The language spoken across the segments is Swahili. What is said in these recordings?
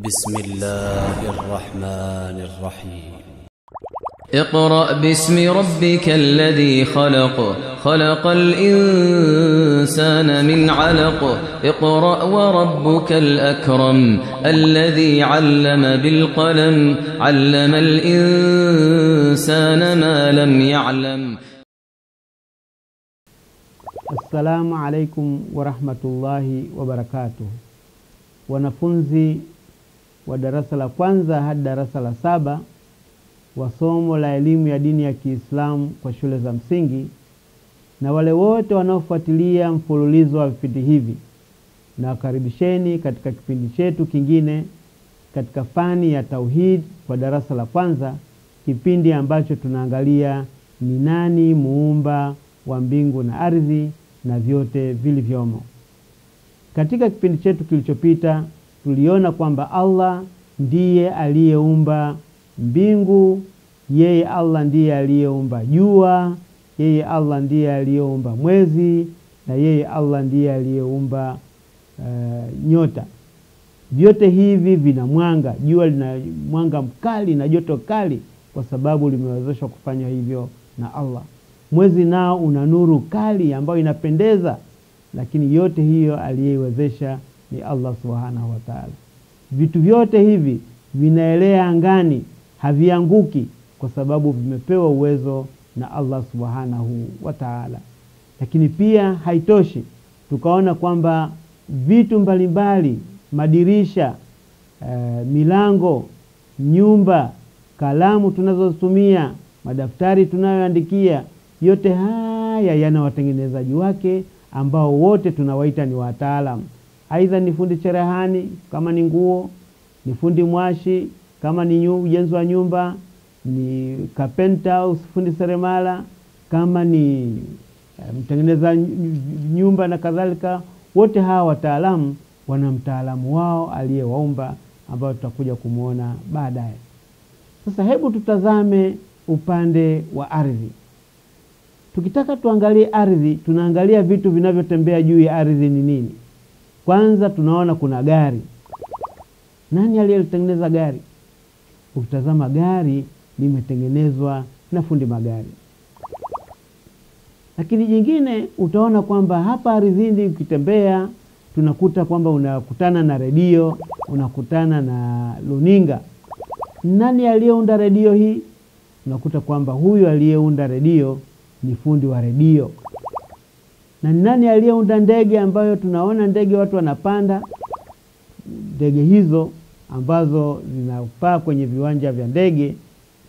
بسم الله الرحمن الرحيم اقرأ باسم ربك الذي خلق خلق الإنسان من علق اقرأ وربك الأكرم الذي علم بالقلم علم الإنسان ما لم يعلم. Assalamu alaikum warahmatullahi wabarakatuh. Wanafunzi wa darasa la kwanza hadi darasa la 7 wa somo la elimu ya dini ya Kiislamu kwa shule za msingi, na wale wote wanaofuatilia mfululizo wa vipindi hivi, na wakaribisheni katika kipindi chetu kingine katika fani ya tauhid kwa darasa la kwanza, kipindi ambacho tunaangalia ni nani muumba wa mbingu na ardhi na vyote vilivyomo. Katika kipindi chetu kilichopita tuliona kwamba Allah ndiye aliyeumba mbingu, yeye Allah ndiye aliyeumba jua, yeye Allah ndiye aliyeumba mwezi, na yeye Allah ndiye aliyeumba nyota. Vyote hivi vina mwanga. Jua lina mwanga mkali na joto kali kwa sababu limewezeshwa kufanya hivyo na Allah. Mwezi nao una nuru kali ambayo inapendeza, lakini yote hiyo aliyewezesha ni Allah subhanahu wa ta'ala. Vitu vyote hivi vinaelea angani, havianguki kwa sababu vimepewa uwezo na Allah subhanahu wa ta'ala. Lakini pia haitoshi, tukaona kwamba vitu mbalimbali, madirisha, milango, nyumba, kalamu tunazotumia, madaftari tunayoandikia, yote haya yana watengenezaji wake ambao wote tunawaita ni wataalamu. Aidha ni fundi cherehani kama ni nguo, ni fundi mwashi kama ni ujenzi wa nyumba, ni carpenter au fundi seremala kama ni mtengeneza nyumba na kadhalika. Wote hawa wataalamu wana mtaalamu wao aliyewaumba ambao tutakuja kumuona baadaye. Sasa hebu tutazame upande wa ardhi. Tukitaka tuangalie ardhi, tunaangalia vitu vinavyotembea juu ya ardhi ni nini. Kwanza tunaona kuna gari. Nani aliyetengeneza gari? Ukitazama gari limetengenezwa na fundi magari. Lakini jingine utaona kwamba hapa ardhini ukitembea tunakuta kwamba unakutana na redio, unakutana na luninga. Nani aliyeunda redio hii? Unakuta kwamba huyu aliyeunda redio ni fundi wa redio. Na nani aliyeunda ndege ambayo tunaona ndege watu wanapanda? Ndege hizo ambazo zinapaa kwenye viwanja vya ndege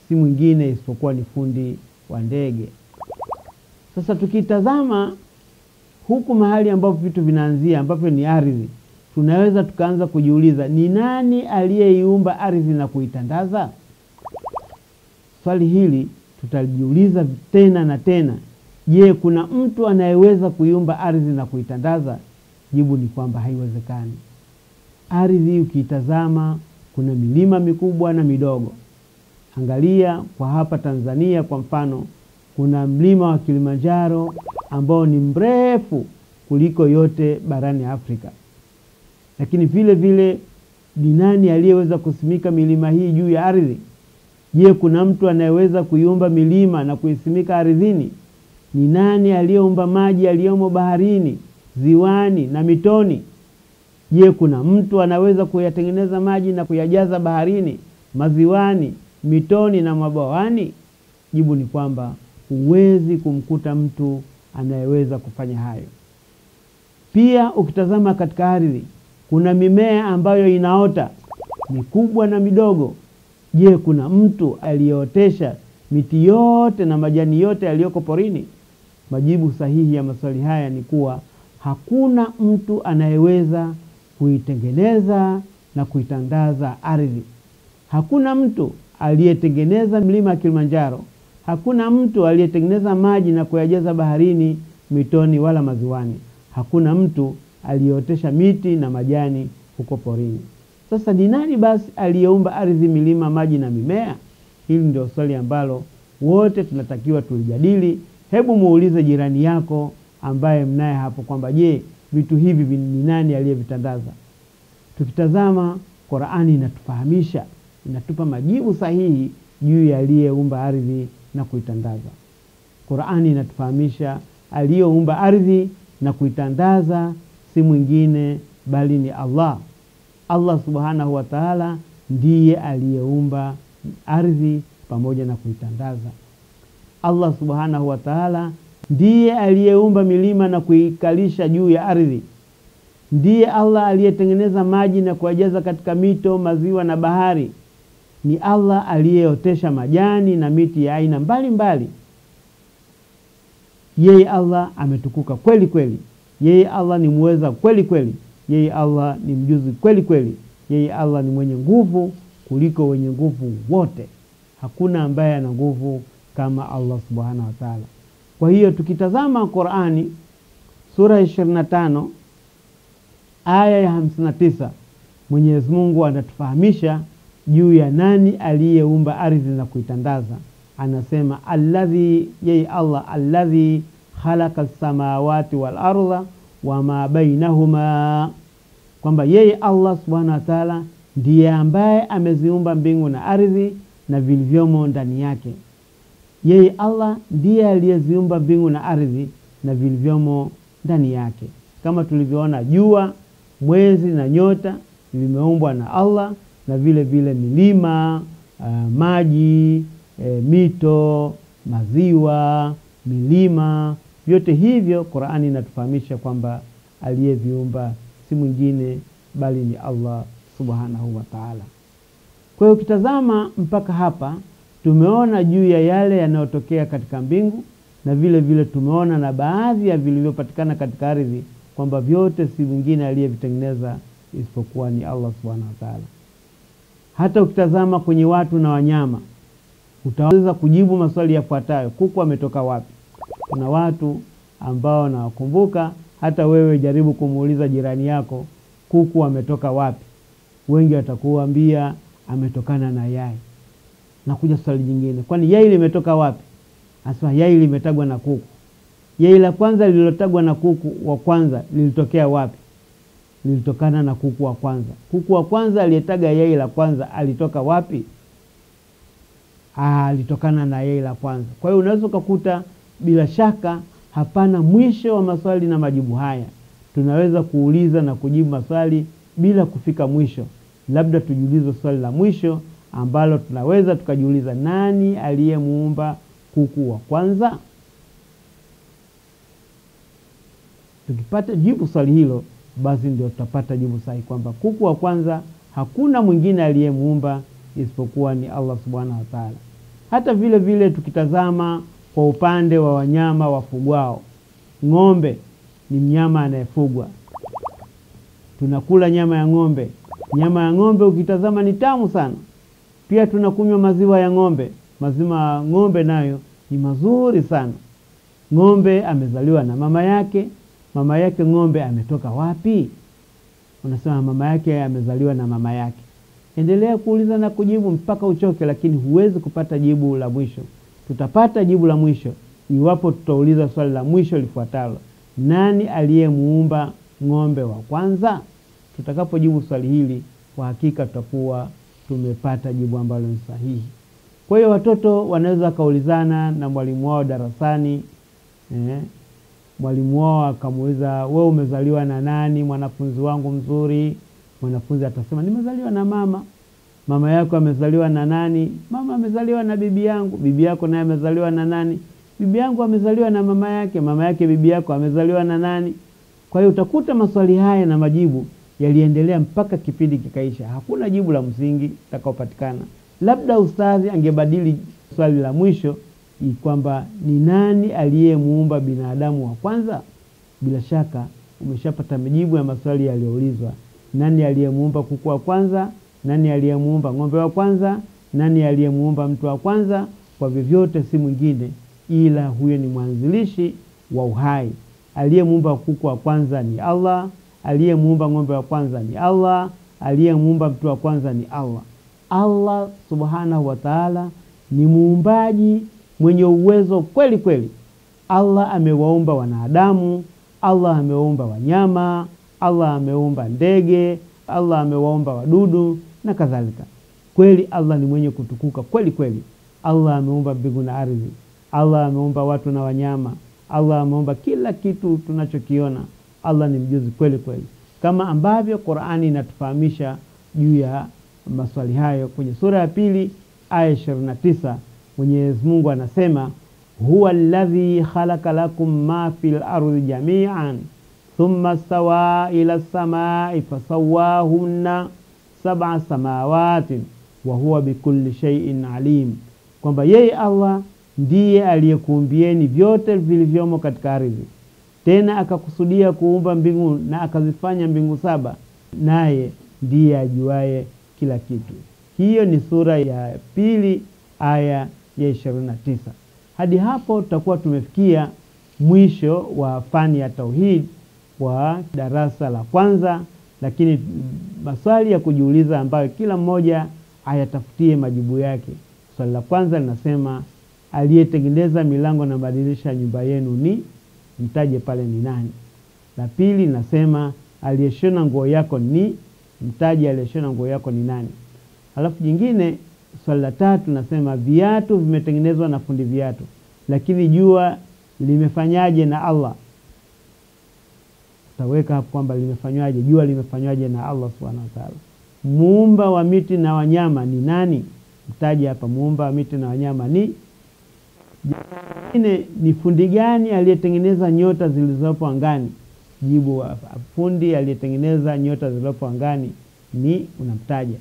si mwingine isipokuwa ni fundi wa ndege. Sasa tukitazama huku mahali ambapo vitu vinaanzia, ambapo ni ardhi, tunaweza tukaanza kujiuliza ni nani aliyeiumba ardhi na kuitandaza? Swali hili tutalijiuliza tena na tena. Je, kuna mtu anayeweza kuiumba ardhi na kuitandaza? Jibu ni kwamba haiwezekani. Ardhi ukiitazama kuna milima mikubwa na midogo. Angalia kwa hapa Tanzania kwa mfano, kuna mlima wa Kilimanjaro ambao ni mrefu kuliko yote barani Afrika. Lakini vile vile ni nani aliyeweza kusimika milima hii juu ya ardhi? Je, kuna mtu anayeweza kuiumba milima na kuisimika ardhini? Ni nani aliyeumba maji yaliyomo baharini, ziwani na mitoni? Je, kuna mtu anaweza kuyatengeneza maji na kuyajaza baharini, maziwani, mitoni na mabwani? Jibu ni kwamba huwezi kumkuta mtu anayeweza kufanya hayo. Pia ukitazama katika ardhi kuna mimea ambayo inaota mikubwa na midogo. Je, kuna mtu aliyeotesha miti yote na majani yote yaliyoko porini? Majibu sahihi ya maswali haya ni kuwa hakuna mtu anayeweza kuitengeneza na kuitandaza ardhi. Hakuna mtu aliyetengeneza mlima wa Kilimanjaro. Hakuna mtu aliyetengeneza maji na kuyajaza baharini, mitoni wala maziwani. Hakuna mtu aliyeotesha miti na majani huko porini. Sasa ni nani basi aliyeumba ardhi, milima, maji na mimea? Hili ndio swali ambalo wote tunatakiwa tulijadili. Hebu muulize jirani yako ambaye mnaye hapo kwamba je, vitu hivi ni nani aliyevitandaza? Tukitazama Qur'ani inatufahamisha, inatupa majibu sahihi juu ya aliyeumba ardhi na kuitandaza. Qur'ani inatufahamisha aliyeumba ardhi na kuitandaza si mwingine bali ni Allah. Allah subhanahu wa ta'ala ndiye aliyeumba ardhi pamoja na kuitandaza. Allah subhanahu wa ta'ala ndiye aliyeumba milima na kuikalisha juu ya ardhi. Ndiye Allah aliyetengeneza maji na kuyajaza katika mito, maziwa na bahari. Ni Allah aliyeotesha majani na miti ya aina mbalimbali. Yeye Allah ametukuka kweli kweli. Yeye Allah ni muweza kweli kweli. Yeye Allah ni mjuzi kweli kweli. Yeye Allah ni mwenye nguvu kuliko wenye nguvu wote. Hakuna ambaye ana nguvu kama Allah subhanahu wa ta'ala. Kwa hiyo tukitazama Qur'ani sura 25 aya ya 59, Mwenyezi Mungu anatufahamisha juu ya nani aliyeumba ardhi na kuitandaza. Anasema alladhi, yeye Allah alladhi khalaqa as-samawati wal arda wama bainahuma, kwamba yeye Allah subhanahu wa ta'ala ndiye ambaye ameziumba mbingu na ardhi na vilivyomo ndani yake. Yeye Allah ndiye aliyeziumba mbingu na ardhi na vilivyomo ndani yake. Kama tulivyoona jua, mwezi na nyota vimeumbwa na Allah, na vile vile milima, maji, mito, maziwa, milima, vyote hivyo Qur'ani inatufahamisha kwamba aliyeviumba si mwingine bali ni Allah subhanahu wa ta'ala. Kwa hiyo ukitazama mpaka hapa tumeona juu ya yale yanayotokea katika mbingu, na vile vile tumeona na baadhi ya vilivyopatikana katika ardhi, kwamba vyote si mwingine aliyevitengeneza isipokuwa ni Allah subhanahu wa ta'ala. Hata ukitazama kwenye watu na wanyama utaweza kujibu maswali yafuatayo: kuku ametoka wapi? Kuna watu ambao nawakumbuka, hata wewe jaribu kumuuliza jirani yako kuku ametoka wapi, wengi watakuambia ametokana na yai. Na kuja swali jingine, kwani yai limetoka wapi? Asema yai limetagwa na kuku. Yai la kwanza lililotagwa na kuku wa kwanza lilitokea wapi? Lilitokana na kuku wa kwanza. Kuku wa kwanza aliyetaga yai la kwanza alitoka wapi? Alitokana na yai la kwanza. Kwa hiyo unaweza kukuta bila shaka hapana mwisho wa maswali na majibu haya. Tunaweza kuuliza na kujibu maswali bila kufika mwisho. Labda tujiulize swali la mwisho ambalo tunaweza tukajiuliza, nani aliyemuumba kuku wa kwanza? Tukipata jibu swali hilo, basi ndio tutapata jibu sahihi kwamba kuku wa kwanza hakuna mwingine aliyemuumba isipokuwa ni Allah subhanahu wa ta'ala. Hata vile vile tukitazama kwa upande wa wanyama wafugwao, ng'ombe ni mnyama anayefugwa. Tunakula nyama ya ng'ombe. Nyama ya ng'ombe ukitazama ni tamu sana. Pia tunakunywa maziwa ya ng'ombe. Maziwa ya ng'ombe nayo ni mazuri sana. Ng'ombe amezaliwa na mama yake. Mama yake ng'ombe ametoka wapi? Unasema mama yake amezaliwa na mama yake. Endelea kuuliza na kujibu mpaka uchoke, lakini huwezi kupata jibu la mwisho. Tutapata jibu la mwisho iwapo tutauliza swali la mwisho lifuatalo: nani aliyemuumba ng'ombe wa kwanza? Tutakapojibu swali hili, kwa hakika tutakuwa tumepata jibu ambalo ni sahihi. Kwa hiyo watoto wanaweza kaulizana na mwalimu wao darasani. Mwalimu wao akamuuliza, wewe umezaliwa na nani mwanafunzi wangu mzuri? Mwanafunzi atasema, nimezaliwa na mama. Mama yako amezaliwa na nani? Mama amezaliwa na bibi yangu. Bibi yako naye amezaliwa na nani? Bibi yangu amezaliwa na mama yake. Mama yake bibi yako amezaliwa na nani? Kwa hiyo utakuta maswali haya na majibu yaliendelea mpaka kipindi kikaisha. Hakuna jibu la msingi litakaopatikana. Labda ustadhi angebadili swali la mwisho kwamba ni nani aliyemuumba binadamu wa kwanza? Bila shaka umeshapata majibu ya maswali yaliyoulizwa. Nani aliyemuumba kuku wa kwanza? Nani aliyemuumba ng'ombe wa kwanza? Nani aliyemuumba mtu wa kwanza? Kwa vyovyote si mwingine ila huyo ni mwanzilishi wa uhai. Aliyemuumba kuku wa kwanza ni Allah. Aliyemuumba ng'ombe wa kwanza ni Allah. Aliyemuumba mtu wa kwanza ni Allah. Allah subhanahu wa ta'ala ni muumbaji mwenye uwezo kweli kweli. Allah amewaumba wanadamu, Allah ameumba wanyama, Allah ameumba ndege, Allah amewaumba wadudu na kadhalika. Kweli Allah ni mwenye kutukuka kweli kweli. Allah ameumba mbingu na ardhi, Allah ameumba watu na wanyama, Allah ameumba kila kitu tunachokiona. Allah ni mjuzi kweli kweli, kama ambavyo Qur'ani inatufahamisha juu ya maswali hayo. Kwenye sura ya 2 aya 29 Mwenyezi Mungu anasema, huwa alladhi khalaqa lakum ma fil ardi jami'an thumma stawa ila as-samai fasawwahunna sab'a samawati wa huwa bikulli shay'in alim, kwamba yeye Allah ndiye aliyekuumbieni vyote vilivyomo katika ardhi, tena akakusudia kuumba mbingu na akazifanya mbingu 7, naye ndiye ajuaye kila kitu. Hiyo ni sura ya 2 aya ya 29. Hadi hapo tutakuwa tumefikia mwisho wa fani ya tauhid kwa darasa la kwanza, lakini maswali ya kujiuliza ambayo kila mmoja ayatafutie majibu yake. Swali la kwanza linasema, aliyetengeneza milango na madirisha ya nyumba yenu ni, mtaje pale ni nani. La pili linasema, aliyeshona nguo yako ni, mtaje aliyeshona nguo yako ni nani. Alafu jingine swali la 3 linasema, viatu vimetengenezwa na fundi viatu, lakini jua limefanyaje na Allah. Utaweka hapo kwamba limefanywaje, jua limefanywaje na Allah subhanahu wa ta'ala. Muumba wa miti na wanyama ni nani, mtaje hapa muumba wa miti na wanyama ni. Jingine ni fundi gani aliyetengeneza nyota zilizopo angani, jibu fundi aliyetengeneza nyota zilizopo angani ni, unamtaja.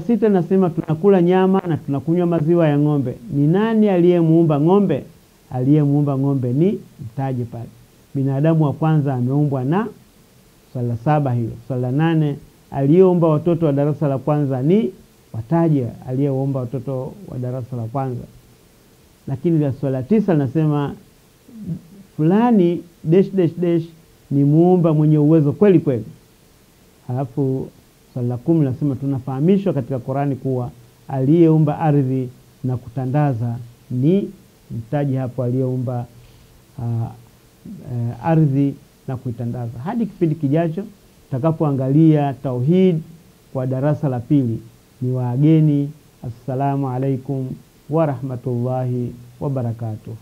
6 nasema, tunakula nyama na tunakunywa maziwa ya ng'ombe, ni nani aliyemuumba ng'ombe? Aliyemuumba ng'ombe ni, mtaje pale. Binadamu wa kwanza ameumbwa na, swali la 7 hilo. Swali la 8, aliyeumba watoto wa darasa la kwanza ni, wataje aliyeumba watoto wa darasa la kwanza. Lakini la swali la 9 linasema, fulani dash dash dash ni muumba mwenye uwezo kweli kweli. Halafu swali la 10 linasema, tunafahamishwa katika Qur'ani kuwa aliyeumba ardhi na kutandaza ni, mtaji hapo aliyeumba ardhi na kuitandaza. Hadi kipindi kijacho tutakapoangalia tauhid kwa darasa la 2, ni waageni. Assalamu alaikum wa rahmatullahi wa barakatuh.